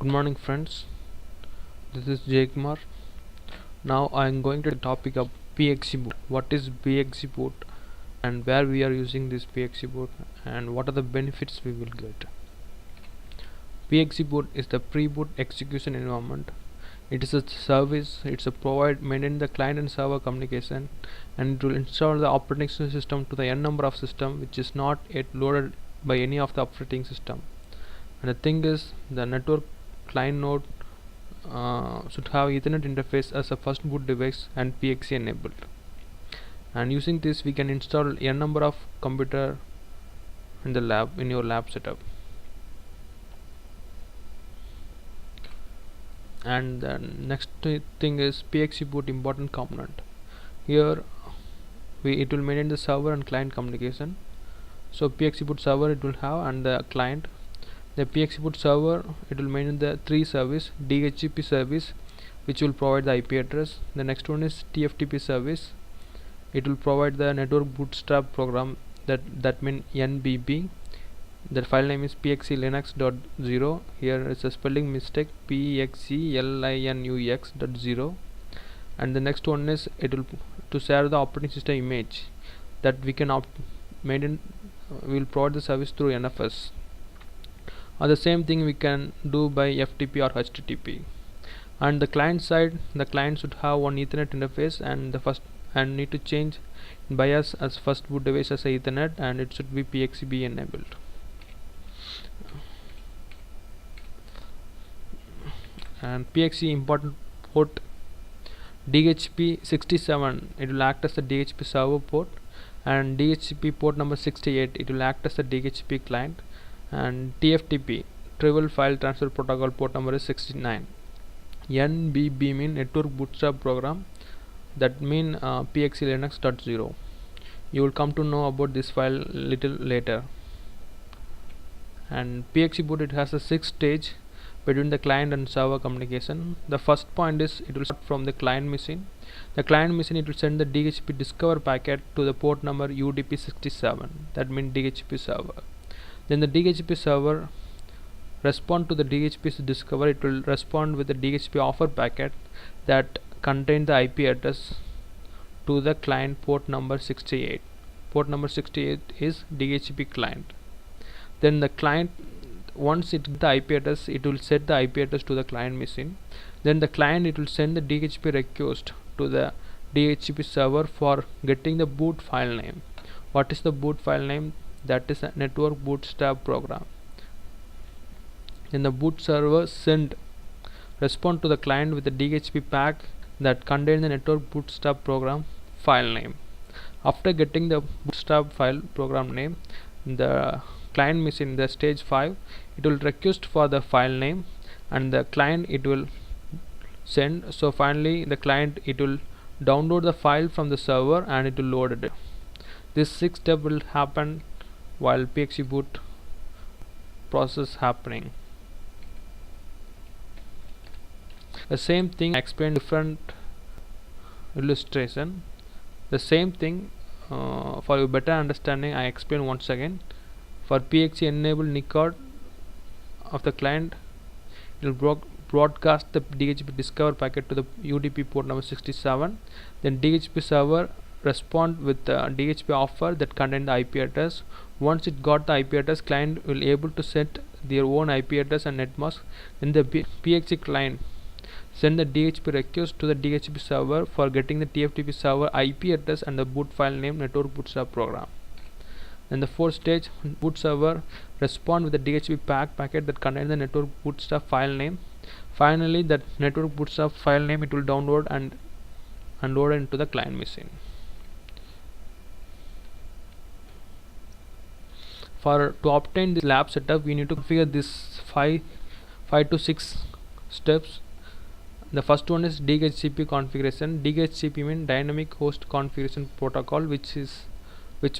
Good morning, friends. This is Jay Kumar. Now I am going to the topic of PXE boot. What is PXE boot and where we are using this PXE boot and what are the benefits we will get. PXE boot is the pre-boot execution environment. It is a service. It's a provide maintain the client and server communication, and it will install the operating system to the n number of system which is not yet loaded by any of the operating system. And the thing is, the network client node should have Ethernet interface as a first boot device and PXE enabled. And using this, we can install n number of computer in the lab in your lab setup. And the next thing is PXE boot important component. Here, it will maintain the server and client communication. So PXE boot server it will have, and the client. The PXE boot server it will maintain the three service: DHCP service, which will provide the IP address. The next one is TFTP service. It will provide the network bootstrap program, that means NBB. The file name is pxelinux.0. Here is a spelling mistake, pxelinux.0. And the next one is it will to share the operating system image that we can maintain. We will provide the service through NFS. The same thing we can do by FTP or HTTP. And the client side, the client should have one Ethernet interface, and need to change BIOS as first boot device as a Ethernet, and it should be PXE enabled. And PXE important port DHCP 67, it will act as the DHCP server port, and DHCP port number 68, it will act as the DHCP client. And TFTP Trivial File Transfer Protocol port number is 69. NBB mean Network Bootstrap Program, that mean pxelinux.0. You will come to know about this file little later. And PXE boot it has a 6 stage between the client and server communication. The first point is it will start from the client machine. The client machine it will send the DHCP discover packet to the port number UDP67, that means DHCP server. Then the DHCP server respond to the DHCP discover. It will respond with the DHCP offer packet that contain the IP address to the client port number 68. Port number 68 is DHCP client. Then the client, once it gets the IP address, it will set the IP address to the client machine. Then the client it will send the DHCP request to the DHCP server for getting the boot file name. What is the boot file name? That is a network bootstrap program. Then the boot server respond to the client with the DHCP pack that contains the network bootstrap program file name. After getting the bootstrap file program name, the client machine, the stage 5, it will request for the file name, and the client it will send. So finally the client it will download the file from the server and it will load it. This 6 step will happen while PXE boot process happening. The same thing I explain different illustration. The same thing for your better understanding I explain once again. For PXE enable NICOD of the client, it will broadcast the DHCP discover packet to the UDP port number 67. Then DHCP server respond with the DHCP offer that contain the IP address. Once it got the IP address, client will able to set their own IP address and netmask. Then the PXE client send the DHCP request to the DHCP server for getting the TFTP server IP address and the boot file name network bootstrap program. Then the fourth stage, boot server respond with the DHCP packet that contains the network bootstrap file name. Finally, that network bootstrap file name it will download and load into the client machine. To obtain this lab setup, we need to configure this 5 to 6 steps. The first one is DHCP configuration. DHCP means Dynamic Host Configuration Protocol, which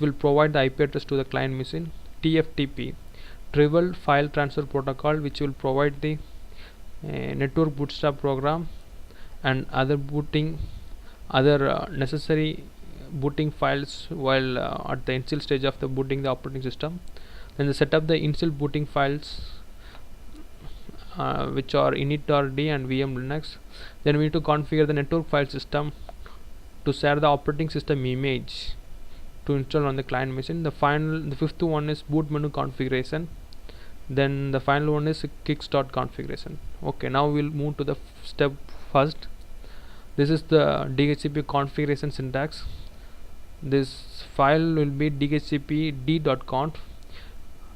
will provide the IP address to the client machine. TFTP Trivial File Transfer Protocol, which will provide the network bootstrap program and other necessary booting files while at the initial stage of the booting the operating system. Then the set up the initial booting files which are initRD and VM Linux. Then we need to configure the network file system to share the operating system image to install on the client machine. The fifth one is boot menu configuration. Then the final one is kickstart configuration. Okay, now we'll move to the step first. This is the DHCP configuration syntax. This file will be dhcpd.conf,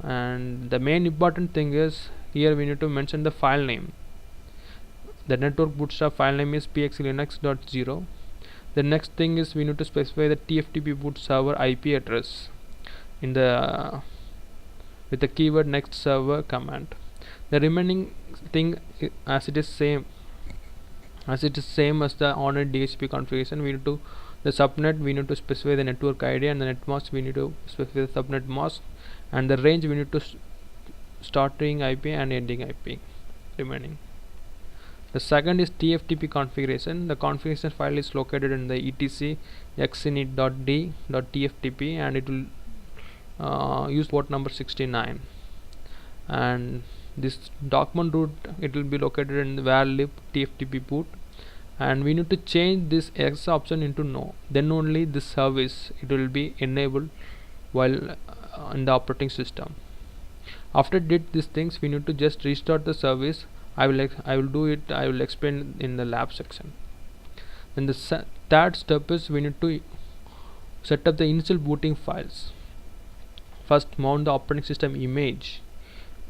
and the main important thing is here we need to mention the file name. The network bootstrap file name is pxlinux.0. The next thing is we need to specify the TFTP boot server IP address in the with the keyword next server command. The remaining thing as it is same as the on DHCP configuration. We need to the subnet, we need to specify the network ID, and the net mask we need to specify the subnet mask, and the range we need to starting IP and ending IP remaining. The second is TFTP configuration. The configuration file is located in the etc xinit.d.tftp, and it will use port number 69, and this document root, it will be located in the var lib tftp boot, and we need to change this X option into no. Then only this service it will be enabled while in the operating system. After did these things, we need to just restart the service. I will do it. I will explain in the lab section. Then the third step is we need to set up the initial booting files. First, mount the operating system image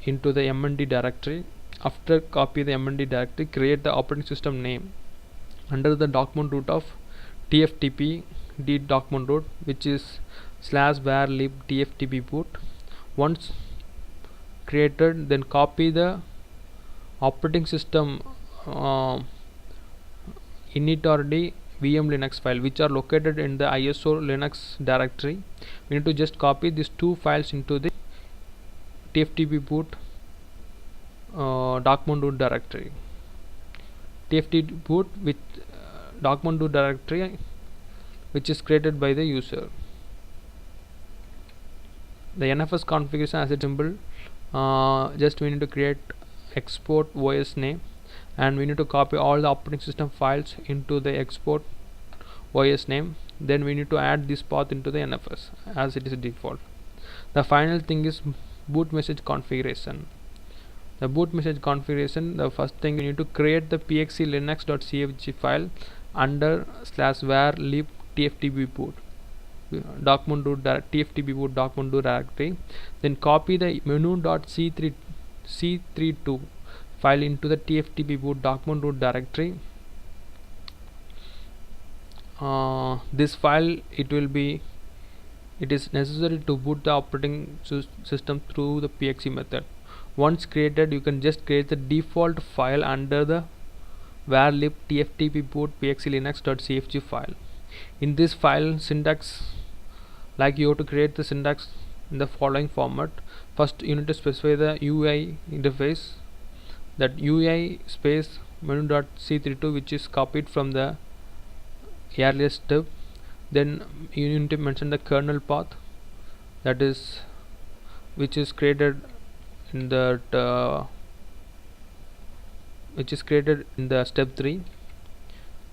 into the mnd directory. After, copy the mnd directory, create the operating system name under the document root of tftp d document root, which is /var lib tftp boot. Once created, then copy the operating system initRD VM Linux file, which are located in the ISO Linux directory. We need to just copy these two files into the tftp boot document root directory. tftp boot with document root directory which is created by the user. The NFS configuration as a symbol, just we need to create export OS name, and we need to copy all the operating system files into the export OS name. Then we need to add this path into the NFS as it is default. The final thing is boot message configuration. The boot message configuration, the first thing you need to create the pxlinux.cfg file under /var lib tftp boot document root tftp boot document root directory. Then copy the menu.c32 file into the tftp boot document root directory. This file it is necessary to boot the operating system through the pxe method. Once created, you can just create the default file under the var lib tftp boot pxlinux.cfg file. In this file syntax, like you have to create the syntax in the following format. First, you need to specify the UI interface, that UI space menu.c32, which is copied from the earlier step. Then you need to mention the kernel path, that is which is created in the step 3.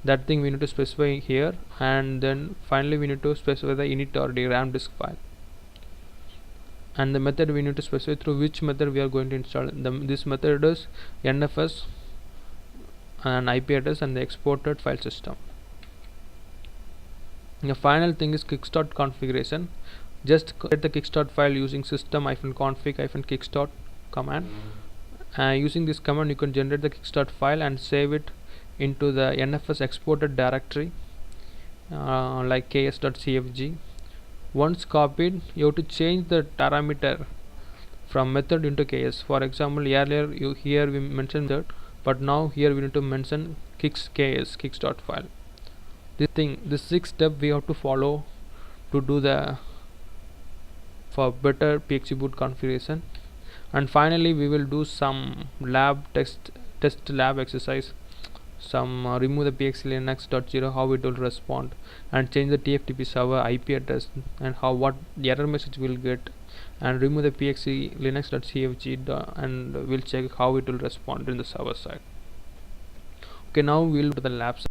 That thing we need to specify here, and then finally we need to specify the initRD RAM disk file, and the method we need to specify through which method we are going to install. This method is NFS and IP address and the exported file system. The final thing is kickstart configuration. Just create the kickstart file using system-config-kickstart command. Using this command, you can generate the kickstart file and save it into the NFS exported directory like ks.cfg. Once copied, you have to change the parameter from method into ks. For example, earlier here we mentioned that, but now here we need to mention kick.start file. This sixth step we have to follow to do for better PXE boot configuration. And finally, we will do some lab test lab exercise. Remove the pxlinux.0, how it will respond, and change the TFTP server IP address, and what the error message will get, and remove the pxe linux.cfg and we'll check how it will respond in the server side. Okay, now we'll go to the lab side.